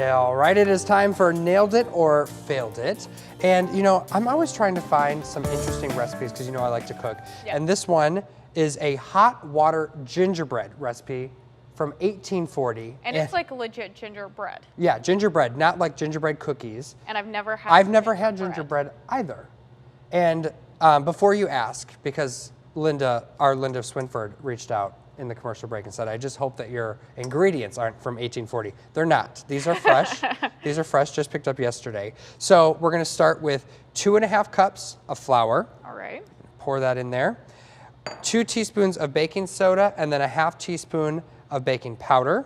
All right, it is time for Nailed It or Failed It. And you know, I'm always trying to find some interesting recipes because you know I like to cook. Yep. And this one is a hot water gingerbread recipe from 1840. And it's like legit gingerbread. Yeah, gingerbread, not like gingerbread cookies. And I've never had Never had gingerbread either. And before you ask, because Linda Swinford reached out in the commercial break and said, I just hope that your ingredients aren't from 1840. They're not. These are fresh. These are fresh, just picked up yesterday. So we're gonna start with 2.5 cups of flour. All right. Pour that in there. 2 teaspoons of baking soda, and then a 1/2 teaspoon of baking powder.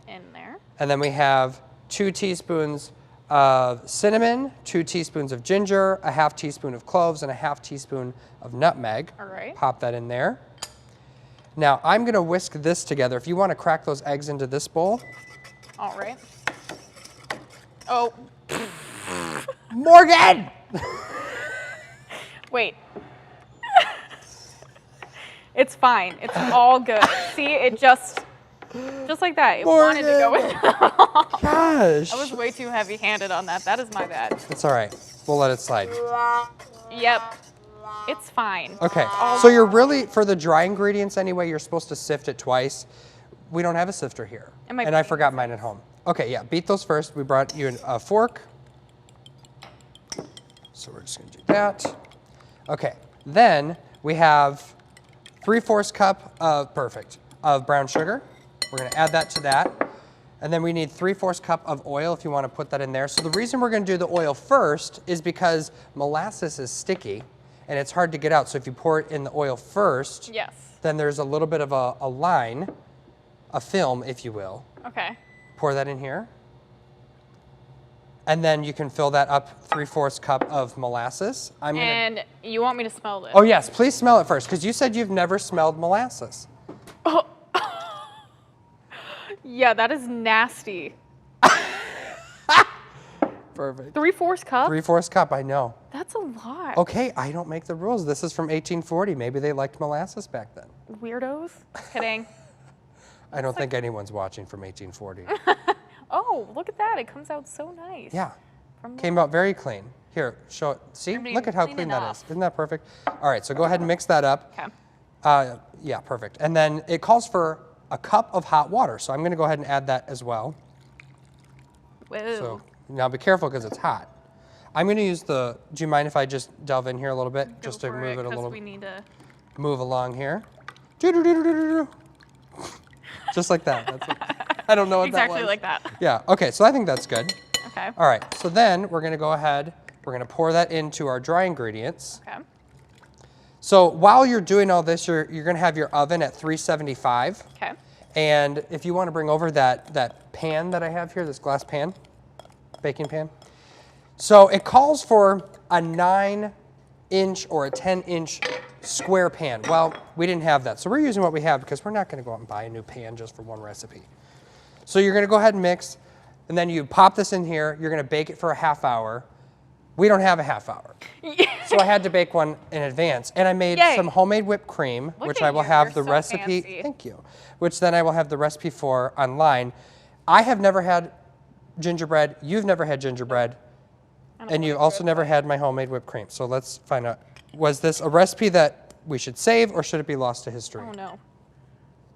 In there. And then we have 2 teaspoons of cinnamon, 2 teaspoons of ginger, a 1/2 teaspoon of cloves, and a 1/2 teaspoon of nutmeg. All right. Pop that in there. Now, I'm gonna whisk this together. If you wanna crack those eggs into this bowl. All right. Oh. Morgan! Wait. It's fine. It's all good. See, it just like that. It wanted to go in. Gosh. I was way too heavy-handed on that. That is my bad. It's all right. We'll let it slide. Yep. It's fine. Okay, so you're really, for the dry ingredients anyway, you're supposed to sift it twice. We don't have a sifter here. And I forgot mine at home. Okay, yeah, beat those first. We brought you a fork. So we're just gonna do that. Okay, then we have 3/4 cup of brown sugar. We're gonna add that to that. And then we need 3/4 cup of oil if you wanna put that in there. So the reason we're gonna do the oil first is because molasses is sticky and it's hard to get out. So if you pour it in the oil first, Yes. then there's a little bit of a line, a film, if you will. Okay. Pour that in here. And then you can fill that up 3/4 cup of molasses. And you want me to smell this? Oh yes, please smell it first, because you said you've never smelled molasses. Oh. Yeah, that is nasty. Perfect. 3/4 cup? 3/4 cup, I know. That's a lot. Okay, I don't make the rules. This is from 1840. Maybe they liked molasses back then. Weirdos. Kidding. I don't think anyone's watching from 1840. Oh, look at that. It comes out so nice. Yeah, came out very clean. Here, show it. See, look at how clean that is. Isn't that perfect? All right, so go ahead and mix that up. Okay. Yeah, perfect. And then it calls for a cup of hot water. So I'm gonna go ahead and add that as well. Whoa. So now be careful because it's hot. I'm gonna use do you mind if I just delve in here a little bit? Just to move it a little, we need to move along here. Just like that. I don't know what that was. exactly like that. Yeah, okay, so I think that's good. Okay. All right, so then we're gonna go ahead, we're gonna pour that into our dry ingredients. Okay. So while you're doing all this, you're gonna have your oven at 375. Okay. And if you wanna bring over that pan that I have here, this glass pan, baking pan. So it calls for a 9-inch or a 10-inch square pan. Well, we didn't have that, so we're using what we have because we're not gonna go out and buy a new pan just for one recipe. So you're gonna go ahead and mix, and then you pop this in here, you're gonna bake it for a 1/2 hour. We don't have a 1/2 hour. So I had to bake one in advance. And I made some homemade whipped cream, which I will have the recipe, thank you, which then I will have the recipe for online. I have never had gingerbread, you've never had gingerbread, and you've also never had my homemade whipped cream. So let's find out, was this a recipe that we should save or should it be lost to history? Oh no.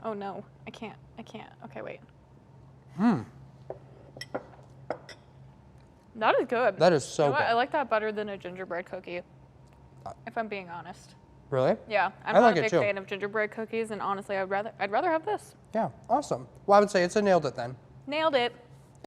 Oh no, I can't. Okay, wait. That is good. That is so You know what? good. I like that better than a gingerbread cookie, if I'm being honest. Really? Yeah, I'm I not like a it big too. fan of gingerbread cookies, and honestly, I'd rather have this. Yeah, awesome. Well, I would say it's a nailed it then. Nailed it.